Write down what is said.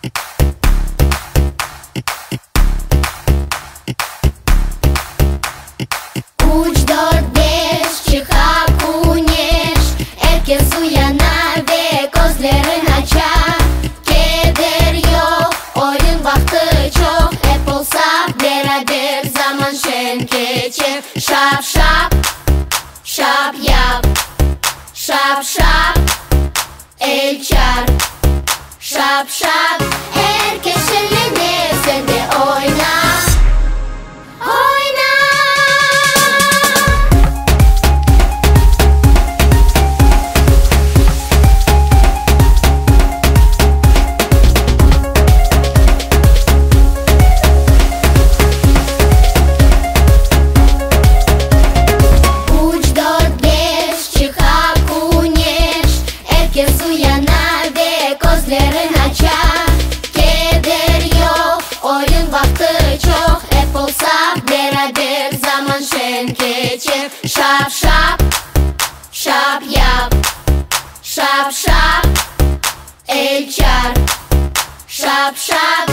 Uç dört beş çıkar güneş, herkes uyanar ve gözlerini açar. Keder yok, oyun vakti çok, hep olsak beraber zaman şen geçer. Şap şap, şap yap, şap şap, el çar. Şap şap, herkes şenlenir, sen de oyna. Oyna. Uç dört beş çıkar güneş, herkes uyanar ve gözlerini açar. Keder yok, oyun vakti çok, hep olsak beraber zaman şen geçer. Şap şap, şap yap, şap şap, el çar. Şap şap,